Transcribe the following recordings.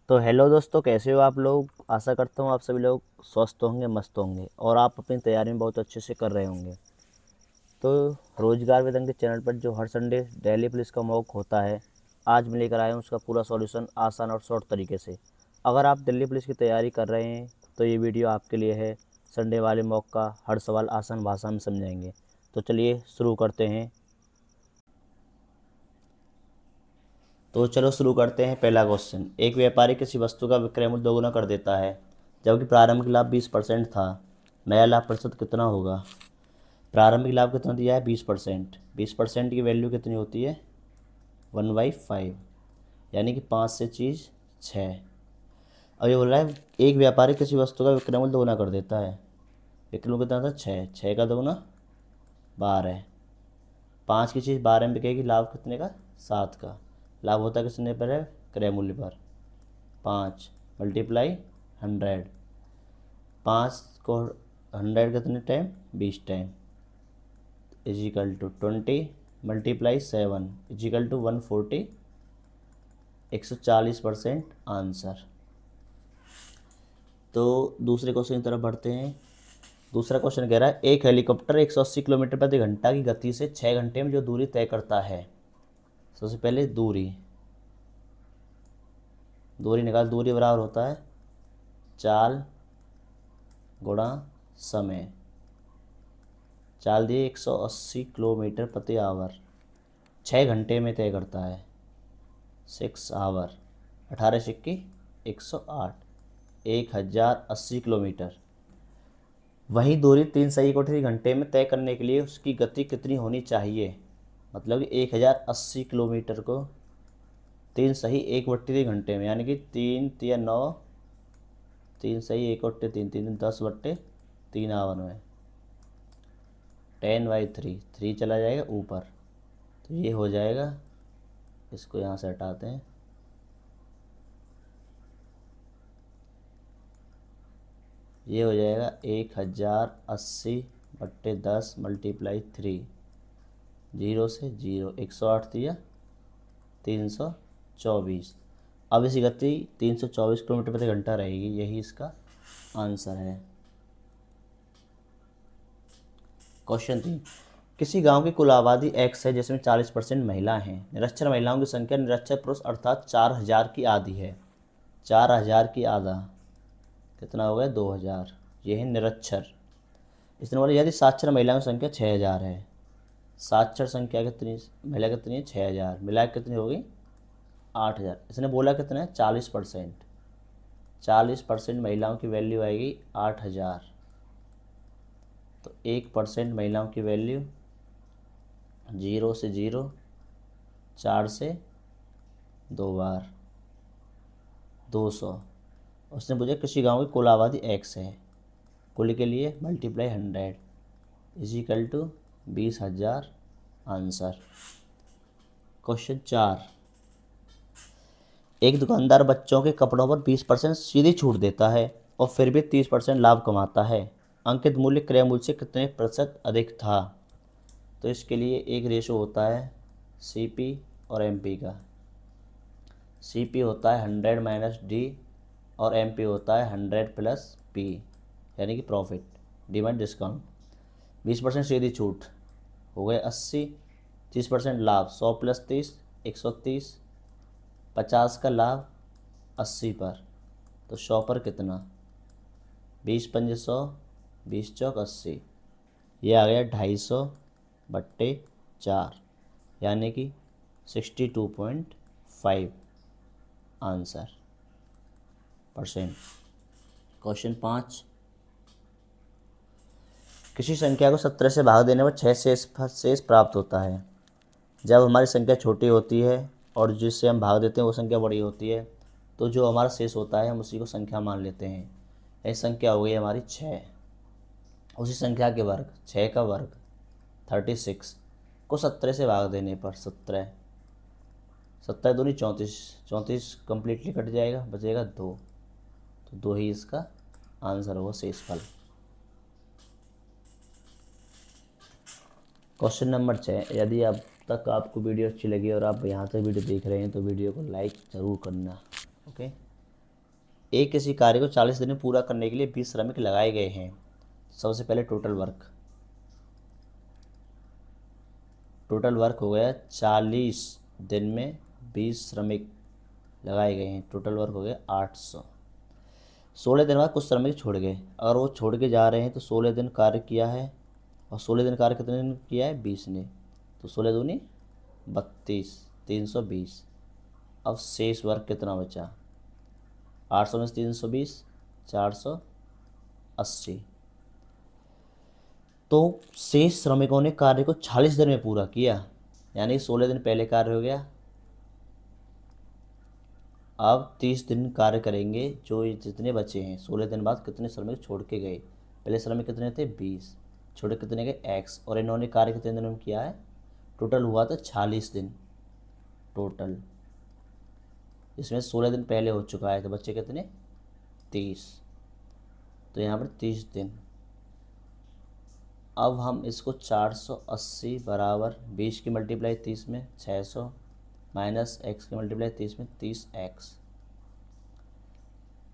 तो हेलो दोस्तों, कैसे हो आप लोग। आशा करता हूँ आप सभी लोग स्वस्थ होंगे, मस्त होंगे और आप अपनी तैयारी में बहुत अच्छे से कर रहे होंगे। तो रोजगार वेतन के चैनल पर जो हर संडे दिल्ली पुलिस का मॉक होता है, आज मैं लेकर आया हूँ उसका पूरा सॉल्यूशन आसान और शॉर्ट तरीके से। अगर आप दिल्ली पुलिस की तैयारी कर रहे हैं तो ये वीडियो आपके लिए है। संडे वाले मॉक का हर सवाल आसान भाषा में समझाएंगे। तो चलिए शुरू करते हैं। तो चलो शुरू करते हैं। पहला क्वेश्चन, एक व्यापारी किसी वस्तु का विक्रय मूल्य दोगुना कर देता है जबकि प्रारंभिक लाभ 20% था। नया लाभ प्रतिशत कितना होगा। प्रारंभिक लाभ कितना दिया है, 20%। 20% की वैल्यू कितनी होती है, 1/5, यानी कि 5 से चीज़ 6। अब ये बोल रहा है एक व्यापारी किसी वस्तु का विक्रय मूल्य दोगुना कर देता है। विक्रय मूल्य कितना था, 6। 6 का दोगुना 12। 5 की चीज़ 12 में बिकेगी, लाभ कितने का, 7 का। लाभ होता कितने पर है, क्रय मूल्य पर। 5 मल्टीप्लाई 100। 5 को 100 कितने time, 20 time, is equal to 20 multiply 7 is equal to 140। 140% answer. तो दूसरे क्वेश्चन की तरफ बढ़ते हैं। दूसरा क्वेश्चन कह रहा है एक हेलीकॉप्टर 180 किलोमीटर प्रति घंटा की गति से 6 घंटे में जो दूरी तय करता है। सबसे पहले दूरी दूरी निकाल। दूरी बराबर होता है चाल गुणा समय। चाल दिए 180 किलोमीटर प्रति आवर, 6 घंटे में तय करता है, 6 आवर। 18 Sikki 108, 1080 kilometre. वही दूरी 3 सही कोठरी घंटे में तय करने के लिए उसकी गति कितनी होनी चाहिए। मतलब कि 1080 किलोमीटर को 3 सही 1/3 घंटे में, यानी कि 3 तिया 9, 3 सही 1/3, 3 10/3 आवर में 10/3। 3 चला जाएगा ऊपर, तो ये हो जाएगा, इसको यहाँ से हटाते हैं, ये हो जाएगा 1080/10 मल्टीप्लाई 3। 0 से 0, 108 दिया 324। अब इसकी गति 324 किलोमीटर प्रति घंटा रहेगी, यही इसका आंसर है। क्वेश्चन 3, किसी गांव की कुल आबादी x है जिसमें 40% महिला हैं। निरक्षर महिलाओं की संख्या निरक्षर पुरुष अर्थात 4000 की आधी है। 4000 की आधा कितना हो गया, 2000। ये है निरक्षर। इसने बोला यदि साक्षर महिलाओं की संख्या 6000 है। साक्षर संख्या कितनी, महिला कितनी है, 6000, मिला के कितनी होगी, 8000। इसने बोला कितना है, 40%। 40% महिलाओं की वैल्यू आएगी 8000। तो 1% महिलाओं की वैल्यू 0 से 0, 4 से 2 बार 200। उसने पूछा किसी गांव की कुल आबादी x है। कुल के लिए multiply 100 is equal to 20,000 answer. Question 4, एक दुकानदार बच्चों के कपड़ों पर 20% सीधी छूट देता है और फिर भी 30% लाभ कमाता है। अंकित मूल्य क्रय मूल्य से कितने प्रतिशत अधिक था। तो इसके लिए एक रेशो होता है CP और MP का। CP होता है 100 - D और MP होता है 100 + P, यानी कि प्रॉफिट डिमांड डिस्काउंट। 20% सीधी छूट हो गए 80, 30% लाभ 100 + 30 130, 50 का लाभ 80 पर, तो 100 पर कितना, 20×5 100, 20×4 80। ये आ गया 250/4, यानी कि 62.5 आंसर %। क्वेश्चन 5, किसी संख्या को 17 से भाग देने पर 6 शेष प्राप्त होता है। जब हमारी संख्या छोटी होती है और जिससे हम भाग देते हैं वो संख्या बड़ी होती है, तो जो हमारा शेष होता है हम उसी को संख्या मान लेते हैं। ऐसी संख्या हो गई हमारी 6। उसी संख्या के वर्ग, 6 का वर्ग 36 को 17 से भाग देने पर 17, 17 दूनी 34, 34 कम्प्लीटली कट जाएगा, बचेगा 2, तो 2 ही इसका आंसर होगा, शेषफल। क्वेश्चन नंबर 6, यदि अब तक आपको वीडियो अच्छी लगी और आप यहाँ तक वीडियो देख रहे हैं तो वीडियो को लाइक ज़रूर करना। ओके। एक किसी कार्य को 40 दिन में पूरा करने के लिए 20 श्रमिक लगाए गए हैं। सबसे पहले टोटल वर्क हो गया 40 दिन में 20 श्रमिक लगाए गए हैं, टोटल वर्क हो गया 800। 16 दिन बाद कुछ श्रमिक छोड़ गए, अगर वो छोड़ के जा रहे हैं तो 16 दिन कार्य किया है, और 16 दिन कार्य कितने दिन किया है, 20 ने, तो 16 दूनी 32, 320। अब शेष वर्क कितना बचा, 800 में से 320, 480। तो शेष श्रमिकों ने कार्य को 40 दिन में पूरा किया, यानी 16 दिन पहले कार्य हो गया। अब 30 दिन कार्य करेंगे, जो जितने बचे हैं 16 दिन बाद कितने श्रमिक छोड़ के गए, पहले श्रमिक कितने थे 20, छोड़े कितने गए x, और इन्होंने कार्य कितने दिनों में किया है, टोटल हुआ था 40 दिन टोटल, इसमें 16 दिन पहले हो चुका है, तो बच्चे कितने 30, तो यहाँ पर 30 दिन। अब हम इसको 480 बराबर 20 की मल्टीप्लाई 30 में 600 माइनस एक्स की मल्टीप्लाई 30 में 30x,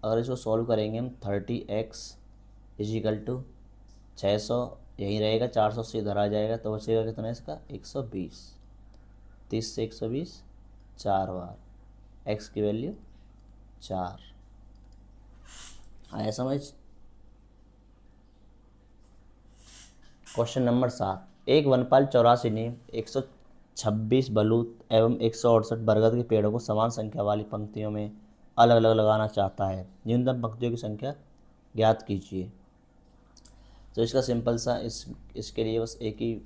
अगर इसको सॉल्व करेंगे हम 30x इजिकल टू 600 यहीं रहेगा, 480 इधर आ जाएगा, तो बचेगा कितना इसका 120, 30 से 120 4 बार, x की वैल्यू 4। आया समझ। क्वेश्चन नंबर 7, एक वनपाल 84 नीम 126 बलूत एवं 168 बरगद के पेड़ों को समान संख्या वाली पंक्तियों में अलग अलग लगाना चाहता है, न्यूनतम पंक्तियों की संख्या ज्ञात कीजिए। तो इसका सिंपल सा इसके लिए बस एक ही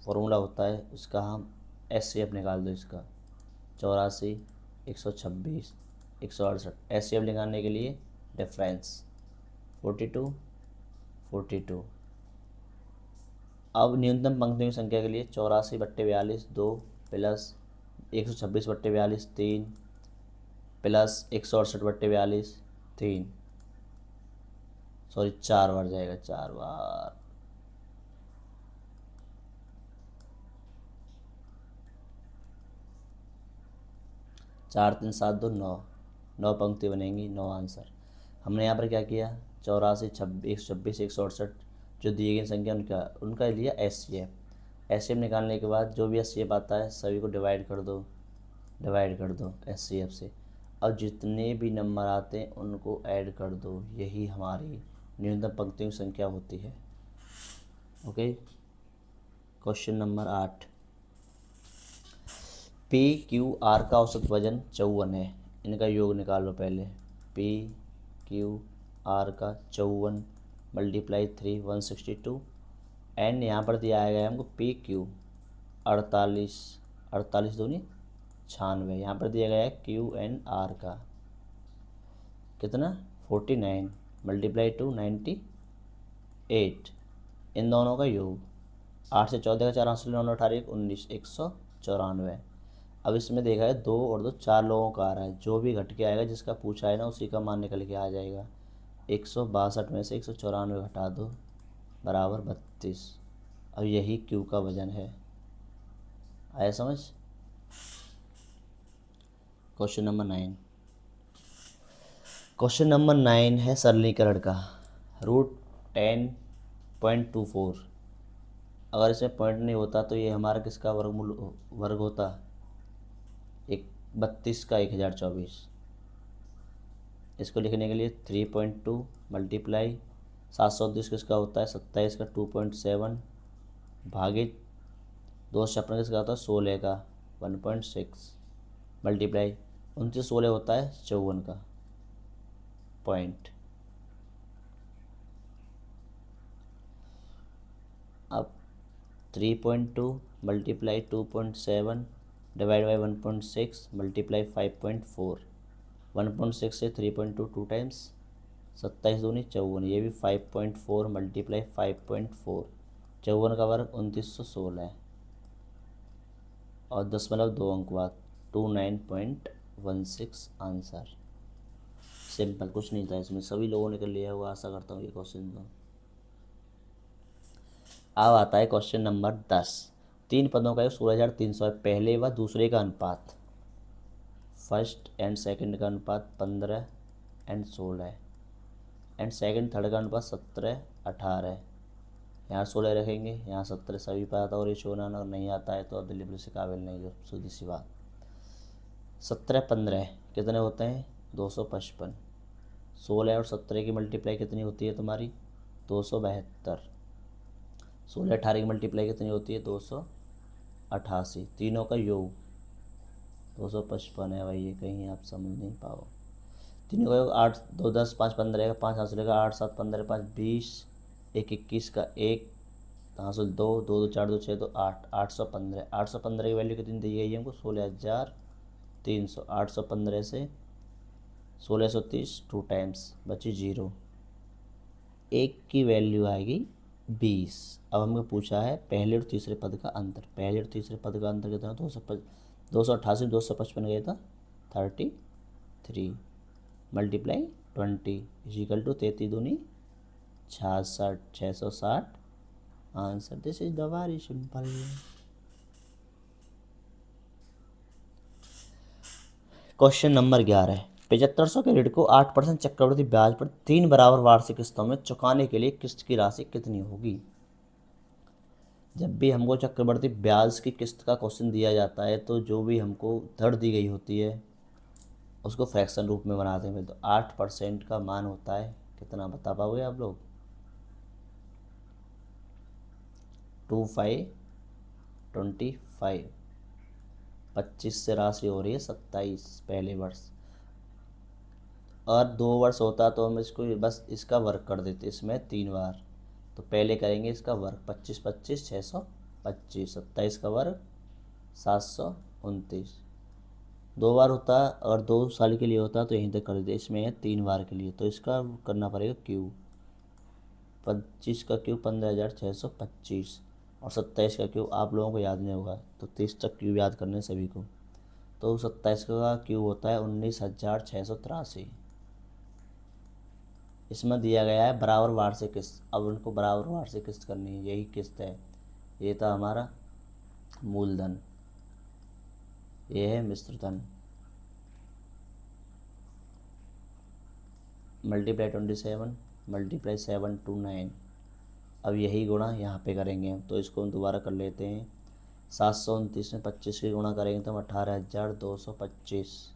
फॉर्मूला होता है, उसका हम SCF निकाल दो, इसका 84, 126, 168, SCF निकालने के लिए डिफरेंस 42, 42। अब न्यूनतम पंक्तियों की संख्या के लिए 84/42 2 प्लस 126/42 3 प्लस 168/42 3, सॉरी 4 बार जाएगा, 4 बार, चार 3 7 2 9, 9 पंक्ति बनेंगी, 9 आंसर। हमने यहाँ पर क्या किया, 84 126 168 जो दिए गए संख्या उनका लिया SCF निकालने के बाद जो भी SCF आता है सभी को डिवाइड कर दो SCF से, और जितने भी नंबर आते हैं उनको ऐड कर दो, यही हमारी न्यूनतम पंक्तियों की संख्या होती है। ओके। क्वेश्चन नंबर 8, PQR का औसत वजन 54 है, इनका योग निकालो पहले। PQR का 54 मल्टीप्लाई 3 162, एंड यहाँ पर दिया गया है हमको PQ 48 दूनी 96, यहाँ पर दिया गया है QNR का कितना 49 मल्टीप्लाई 2 98, इन दोनों का योग 8 से 14 का 4 हासिल 9 18 19 194। अब इसमें देखा है 2 और 2 4 लोगों का आ रहा है, जो भी घट के आएगा जिसका पूछा है ना उसी का मान निकल के आ जाएगा। 162 में से 194 घटा दो बराबर 32, अब यही Q का वजन है। आया समझ। क्वेश्चन नंबर 9 है सरलीकरण का, √10.24, अगर इसमें पॉइंट नहीं होता तो ये हमारा किसका वर्ग होता, 32 का 1024। इसको लिखने के लिए 3.2 मल्टीप्लाई 730 किसका होता है 27 का 2.7 भागित 256 किसका होता है 16 का 1.6 मल्टीप्लाई 29 16 होता है 54 का पॉइंट। अब 3.2 मल्टीप्लाई 2.7 डिवाइड बाई 1.6 मल्टीप्लाई 5.4, 1.6 से 3.2 2 टाइम्स 27 दूनी 54, ये भी 5.4 मल्टीप्लाई 5.4, 54 का वर्ग 2916 है, और 0.2 अंक बाद 29.16 आंसर। सिंपल, कुछ नहीं था इसमें, सभी लोगों ने कर लिया हुआ, आशा करता हूँ ये क्वेश्चन तो। अब आता है क्वेश्चन नंबर 10, 3 पदों का योग 16,300 है, पहले व दूसरे का अनुपात, फर्स्ट एंड सेकंड का अनुपात 15 एंड 16 एंड सेकंड थर्ड का अनुपात 17 18। यहाँ 16 रखेंगे, यहाँ 17। सभी पर आता है और रेशियो बनाना, और नहीं आता है तो अब डिलीवरी से काबिल नहीं, जो सीधी सी बात। 17 15 कितने होते हैं? 255। 16 और 17 की मल्टीप्लाई कितनी होती है तुम्हारी? 272। 16 18 की मल्टीप्लाई कितनी होती है? 288। तीनों का योग 255 है भाई, ये कहीं आप समझ नहीं पाओ। तीनों का योग 8 2 10 5 15 का 5 हासिल का 8 7 15 5 20 1 21 का 1 हासिल 2 2 2 4 2 6 2 8 815। 815 की वैल्यू कितनी दी गई है हमको? 16,300। 815 से 1630 टू टाइम्स बची 0। एक की वैल्यू आएगी 20। अब हमने पूछा है पहले और तीसरे पद का अंतर। पहले और तीसरे पद का अंतर कितना? 288 255 गया था 33 मल्टीप्लाई 20 इजिकल टू 33 दूनी 66 660। Answer this is the very simple. Question number 11। 7500 के ऋण को 8% चक्रवृद्धि ब्याज पर 3 बराबर वार्षिक किस्तों में चुकाने के लिए किस्त की राशि कितनी होगी? जब भी हमको चक्रवृद्धि ब्याज की किस्त का क्वेश्चन दिया जाता है तो जो भी हमको दर दी गई होती है उसको फ्रैक्शन रूप में बनाते हैं। तो 8% का मान होता है कितना, बता पाओगे आप लोग? 2525। 25 से राशि हो रही है 27 पहले वर्ष, और 2 वर्ष होता तो हम इसको बस इसका वर्क कर देते इसमें 3 बार। तो पहले करेंगे इसका वर्क 25 25 625। 27 का वर्क 729। 2 बार होता और 2 साल के लिए होता तो यहीं तक कर देते। इसमें है 3 बार के लिए, तो इसका करना पड़ेगा क्यू। 25 का क्यू 15,625 और 27 का क्यू आप लोगों को याद नहीं होगा तो 30 तक क्यू याद करने सभी को। तो 27 का क्यू होता है 19,683। इसमें दिया गया है बराबर वार्षिक किस्त। अब उनको बराबर वार्षिक किस्त करनी है, यही किस्त है। ये था हमारा मूलधन, ये है मिश्रधन। Multiply 27 multiply 729। अब यही गुणा यहाँ पे करेंगे हम, तो इसको हम दोबारा कर लेते हैं। 729 में 25 की गुणा करेंगे तो हम 18,225।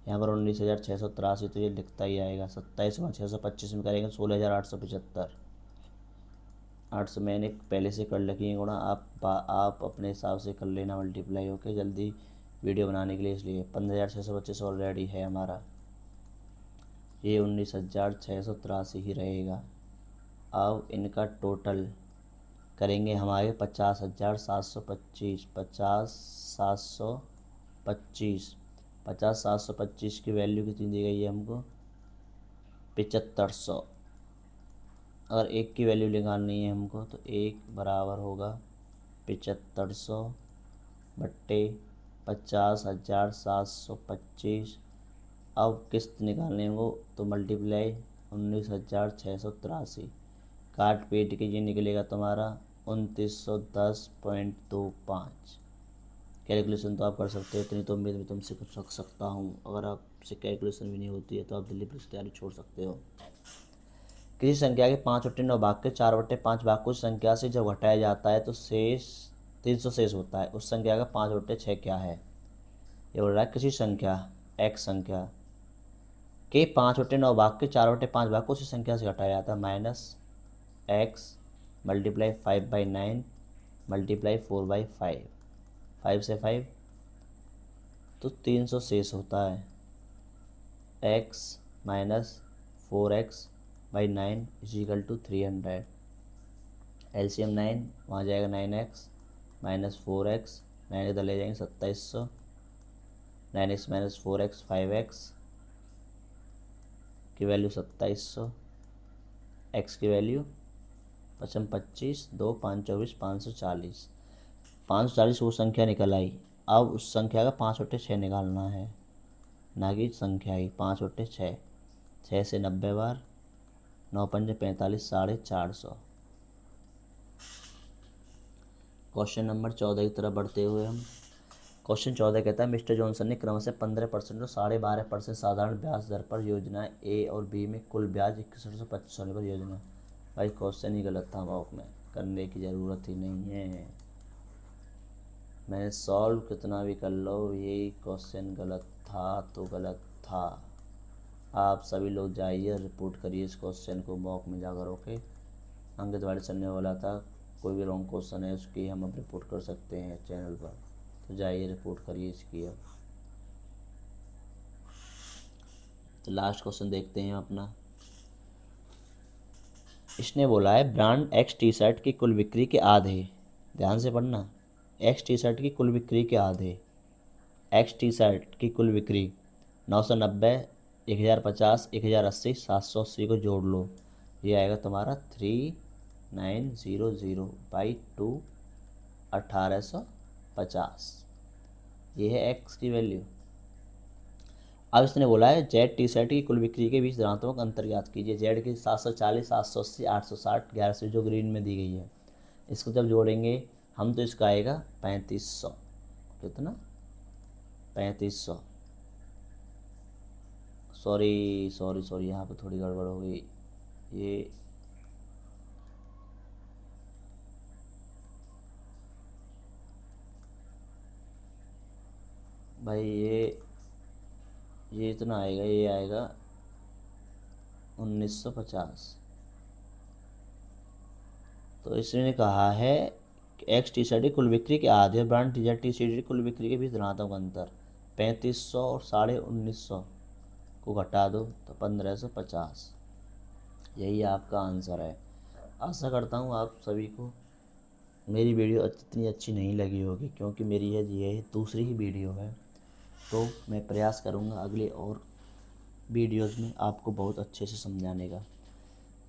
यहाँ पर 19,683 तो ये लिखता ही आएगा। 27 में 625 में करेंगे 16,875। 8 से मैंने पहले से कर रखी है गुणा, आप अपने हिसाब से कर लेना मल्टीप्लाई होके जल्दी वीडियो बनाने के लिए, इसलिए 15,625 ऑलरेडी है हमारा। ये 19,683 ही रहेगा। अब इनका टोटल करेंगे हमारे 50,725। 50,725 50,725 की वैल्यू कितनी दी गई है हमको? 7500। अगर एक की वैल्यू निकालनी है हमको तो एक बराबर होगा 7500 बट्टे 50,725। अब किस्त निकालने को तो मल्टीप्लाई 19,683। काट पीट के ये निकलेगा तुम्हारा 2910.25। कैलकुलेशन तो आप कर सकते हो, इतनी तो उम्मीद मैं तुमसे कुछ रख सकता हूँ। अगर आपसे कैलकुलेशन भी नहीं होती है तो आप दिल्ली पुलिस की तैयारी छोड़ सकते हो। किसी संख्या के 5/9 भाग के 4/5 भाग को उस संख्या से जब घटाया जाता है तो शेष 300 शेष होता है। उस संख्या का 5/6 क्या है? ये बोल रहा है किसी संख्या एक्स संख्या के 5/9 भाग के 4/5 भाग को उसी संख्या से घटाया जाता है। -x multiply 5/9 multiply 4/5। 5 से 5 तो 300 शेष होता है। x minus 4x/9 is equal to 300। LCM 9 वहाँ जाएगा 9x माइनस 4x, 9 इधर ले जाएंगे 2700। 9x माइनस 4x 5x की वैल्यू 2700। x की वैल्यू 55 25 2 5 24 540। 540 वो संख्या निकल आई। अब उस संख्या का 5/6 निकालना है, ना कि संख्या ही। 5/6 6 से 90 बार, 9 पंजे 45 450। क्वेश्चन नंबर 14 की तरफ बढ़ते हुए हम क्वेश्चन 14 कहता है मिस्टर जॉनसन ने क्रमशः 15% और 12.5% साधारण ब्याज दर पर योजना ए और बी में कुल ब्याज 21 से 25 होने पर योजना। भाई क्वेश्चन ही गलत था, मॉक में करने की ज़रूरत ही नहीं है। मैंने सॉल्व कितना भी कर लो, यही क्वेश्चन गलत था तो गलत था। आप सभी लोग जाइए रिपोर्ट करिए इस क्वेश्चन को मॉक में जाकर। ओके, अंकित वाले चलने वाला था, कोई भी रॉन्ग क्वेश्चन है उसकी हम अब रिपोर्ट कर सकते हैं चैनल पर, तो जाइए रिपोर्ट करिए इसकी अब। तो लास्ट क्वेश्चन देखते हैं अपना। इसने बोला है ब्रांड एक्स टी शर्ट की कुल बिक्री के आधे, ध्यान से पढ़ना, एक्स टी शर्ट की कुल बिक्री के आधे, एक्स टी शर्ट की कुल बिक्री 990, 1050, 1080, 780 को जोड़ लो, ये आएगा तुम्हारा 3900/2, 1850। ये है एक्स की वैल्यू। अब इसने बोला है जेड टी शर्ट की कुल बिक्री के बीच धनात्मक अंतर ज्ञात कीजिए। जेड की 740, 780, 860, 1100 जो ग्रीन में दी गई है, इसको जब जोड़ेंगे हम तो इसका आएगा 3500। कितना? 3500। सॉरी सॉरी सॉरी, यहाँ पे थोड़ी गड़बड़ हो गई। ये भाई ये इतना आएगा, ये आएगा 1950। तो इसने कहा है कि एक्स टी शर्ट की कुल बिक्री के आधे ब्रांड टी शर्ट की कुल बिक्री के बीच धनात्मक अंतर 3500 और 1950 को घटा दो तो 1550। यही आपका आंसर है। आशा करता हूँ आप सभी को मेरी वीडियो इतनी अच्छी नहीं लगी होगी, क्योंकि मेरी ये दूसरी ही वीडियो है। तो मैं प्रयास करूँगा अगले और वीडियोज़ में आपको बहुत अच्छे से समझाने का।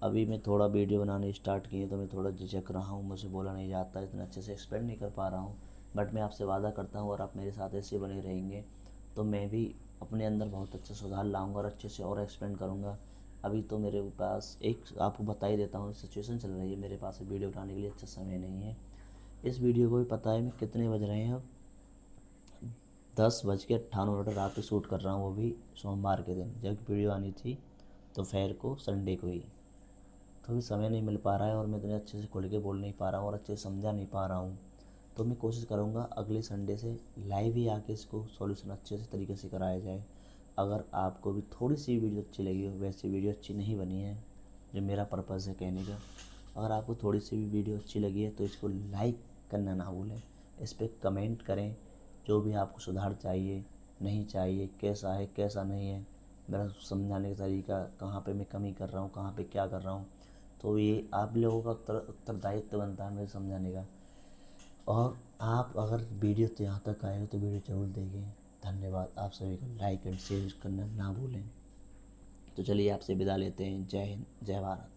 अभी मैं थोड़ा वीडियो बनाने स्टार्ट किए तो मैं थोड़ा झिझक रहा हूँ, मुझे बोला नहीं जाता, इतना अच्छे से एक्सप्लेन नहीं कर पा रहा हूँ। बट मैं आपसे वादा करता हूँ और आप मेरे साथ ऐसे बने रहेंगे तो मैं भी अपने अंदर बहुत अच्छा सुधार लाऊंगा और अच्छे से और एक्सप्लेन करूँगा। अभी तो मेरे पास एक आपको बता ही देता हूँ, सिचुएशन चल रही है मेरे पास वीडियो बनाने के लिए अच्छा समय नहीं है। इस वीडियो को भी पता है मैं कितने बज रहे हैं अब, 10:58 रात को शूट कर रहा हूँ, वो भी सोमवार के दिन, जब वीडियो आनी थी दोपहर को, संडे को ही। तो भी समय नहीं मिल पा रहा है और मैं इतने अच्छे से खुल के बोल नहीं पा रहा हूँ और अच्छे से समझा नहीं पा रहा हूँ। तो मैं कोशिश करूँगा अगले संडे से लाइव ही आके इसको सॉल्यूशन अच्छे से तरीके से कराया जाए। अगर आपको भी थोड़ी सी वीडियो अच्छी लगी हो, वैसे वीडियो अच्छी नहीं बनी है, जो मेरा पर्पज़ है कहने का, अगर आपको थोड़ी सी भी वीडियो अच्छी लगी है तो इसको लाइक करना ना भूलें, इस पर कमेंट करें जो भी आपको सुधार चाहिए, नहीं चाहिए, कैसा है कैसा नहीं है, मेरा समझाने का तरीका, कहाँ पे मैं कमी कर रहा हूँ, कहाँ पे क्या कर रहा हूँ। तो ये आप लोगों का उत्तरदायित्व बनता है मेरे समझाने का। और आप अगर वीडियो तो यहाँ तक आए हो तो वीडियो ज़रूर देखें। धन्यवाद। आप सभी को लाइक एंड शेयर करना ना भूलें। तो चलिए आपसे विदा लेते हैं। जय हिंद, जय भारत।